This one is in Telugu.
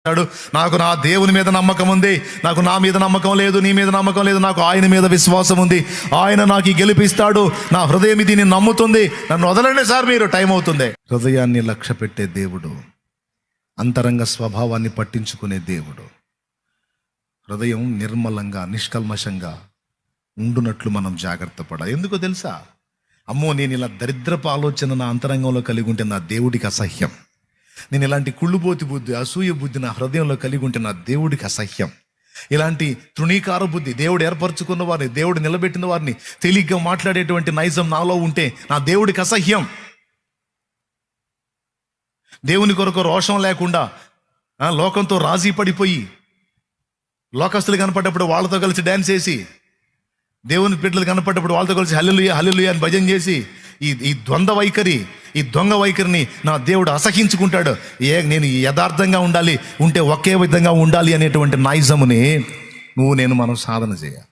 నాకు నా దేవుని మీద నమ్మకం ఉంది, నాకు నా మీద నమ్మకం లేదు, నీ మీద నమ్మకం లేదు, నాకు ఆయన మీద విశ్వాసం ఉంది, ఆయన నాకు గెలిపిస్తాడు, నా హృదయం దీన్ని నమ్ముతుంది, నన్ను వదలండి సార్, మీరు టైం అవుతుంది. హృదయాన్ని లక్ష్య పెట్టే దేవుడు, అంతరంగ స్వభావాన్ని పట్టించుకునే దేవుడు. హృదయం నిర్మలంగా నిష్కల్మషంగా ఉండునట్లు మనం జాగ్రత్త పడాలి. ఎందుకో తెలుసా? అమ్మో, నేను ఇలా దరిద్రపు ఆలోచన నా అంతరంగంలో కలిగి ఉంటే నా దేవుడికి అసహ్యం. నేను ఇలాంటి కుళ్ళుబోతి బుద్ధి, అసూయ బుద్ధి నా హృదయంలో కలిగి ఉంటే నా దేవుడికి అసహ్యం. ఇలాంటి తృణీకార బుద్ధి, దేవుడు ఏర్పరచుకున్న వారిని, దేవుడు నిలబెట్టిన వారిని తేలిగ్గా మాట్లాడేటువంటి నైజం నాలో ఉంటే నా దేవుడికి అసహ్యం. దేవుని కొరకు రోషం లేకుండా లోకంతో రాజీ పడిపోయి, లోకస్తులు కనపడ్డప్పుడు వాళ్ళతో కలిసి డ్యాన్స్ చేసి, దేవుని బిడ్డలు కనపడ్డప్పుడు వాళ్ళతో కలిసి హల్లెలూయా హల్లెలూయా అని భజన చేసి, ఈ ద్వంద్వ వైఖరి, ఈ దొంగ వైఖరిని నా దేవుడు అసహించుకుంటాడు. నేను యథార్థంగా ఉండాలి, ఉంటే ఒకే విధంగా ఉండాలి అనేటువంటి నైజముని నేను మనం సాధన చేయాలి.